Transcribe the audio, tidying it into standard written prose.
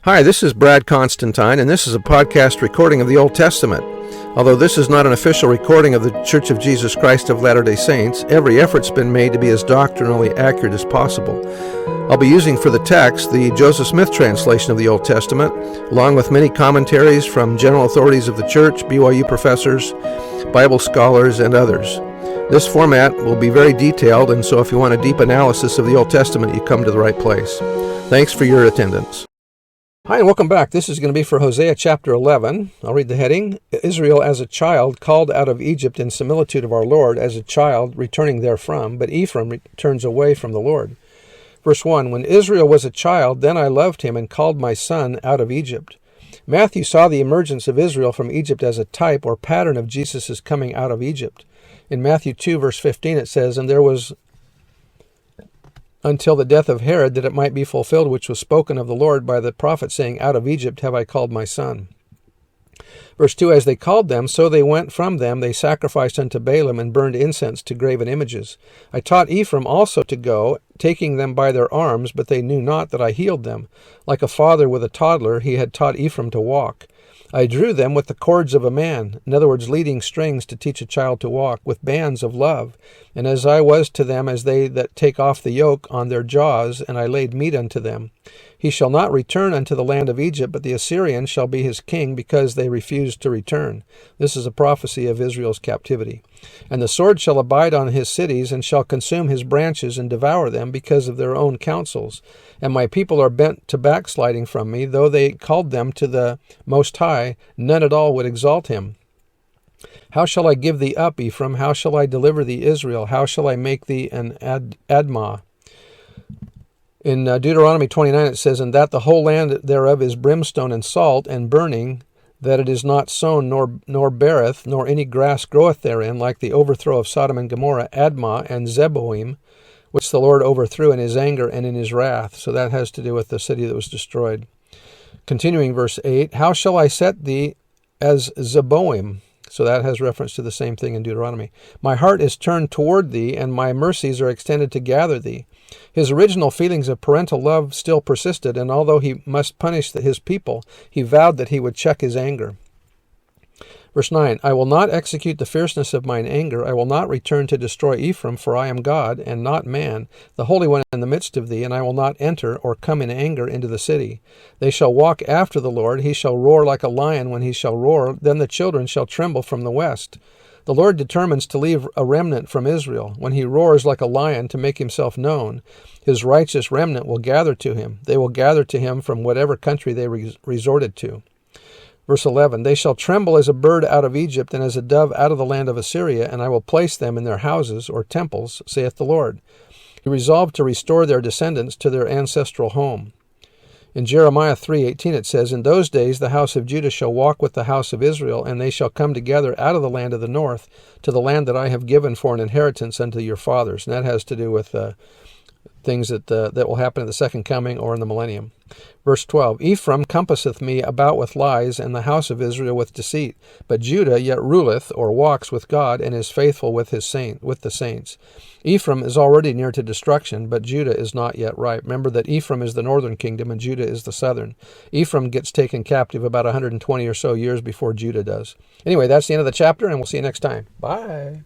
Hi, this is Brad Constantine, and this is a podcast recording of the Old Testament. Although this is not an official recording of the Church of Jesus Christ of Latter-day Saints, every effort's been made to be as doctrinally accurate as possible. I'll be using for the text the Joseph Smith translation of the Old Testament, along with many commentaries from general authorities of the Church, BYU professors, Bible scholars, and others. This format will be very detailed, and so if you want a deep analysis of the Old Testament, you come to the right place. Thanks for your attendance. Hi, and welcome back. This is going to be for Hosea chapter 11. I'll read the heading. Israel as a child called out of Egypt in similitude of our Lord, as a child returning therefrom, but Ephraim turns away from the Lord. Verse 1, When Israel was a child, then I loved him and called my son out of Egypt. Matthew saw the emergence of Israel from Egypt as a type or pattern of Jesus' coming out of Egypt. In Matthew 2, verse 15, it says, And there was until the death of Herod, that it might be fulfilled which was spoken of the Lord by the prophet, saying, Out of Egypt have I called my son. Verse 2, As they called them, so they went from them. They sacrificed unto Baalim and burned incense to graven images. I taught Ephraim also to go, taking them by their arms, but they knew not that I healed them. Like a father with a toddler, he had taught Ephraim to walk. I drew them with the cords of a man, in other words, leading strings to teach a child to walk, with bands of love. And as I was to them as they that take off the yoke on their jaws, and I laid meat unto them. He shall not return unto the land of Egypt, but the Assyrian shall be his king, because they refused to return. This is a prophecy of Israel's captivity. And the sword shall abide on his cities, and shall consume his branches, and devour them, because of their own counsels. And my people are bent to backsliding from me, though they called them to the Most High, none at all would exalt him. How shall I give thee up, Ephraim? How shall I deliver thee, Israel? How shall I make thee an Admah? In Deuteronomy 29 it says, And that the whole land thereof is brimstone and salt and burning, that it is not sown nor beareth, nor any grass groweth therein, like the overthrow of Sodom and Gomorrah, Admah and Zeboim, which the Lord overthrew in his anger and in his wrath. So that has to do with the city that was destroyed. Continuing verse 8, How shall I set thee as Zeboim? So that has reference to the same thing in Deuteronomy. My heart is turned toward thee, and my mercies are extended to gather thee. His original feelings of parental love still persisted, and although he must punish his people, he vowed that he would check his anger. Verse 9, I will not execute the fierceness of mine anger. I will not return to destroy Ephraim, for I am God, and not man, the Holy One in the midst of thee, and I will not enter or come in anger into the city. They shall walk after the Lord. He shall roar like a lion when he shall roar. Then the children shall tremble from the west. The Lord determines to leave a remnant from Israel. When he roars like a lion to make himself known, his righteous remnant will gather to him. They will gather to him from whatever country they resorted to. Verse 11, They shall tremble as a bird out of Egypt, and as a dove out of the land of Assyria, and I will place them in their houses or temples, saith the Lord. He resolved to restore their descendants to their ancestral home. In Jeremiah 3:18 it says, In those days the house of Judah shall walk with the house of Israel, and they shall come together out of the land of the north to the land that I have given for an inheritance unto your fathers. And that has to do with things that will happen at the second coming or in the millennium. Verse 12, Ephraim compasseth me about with lies, and the house of Israel with deceit. But Judah yet ruleth, or walks with God, and is faithful with the saints. Ephraim is already near to destruction, but Judah is not yet ripe. Remember that Ephraim is the northern kingdom, and Judah is the southern. Ephraim gets taken captive about 120 or so years before Judah does. Anyway, that's the end of the chapter, and we'll see you next time. Bye.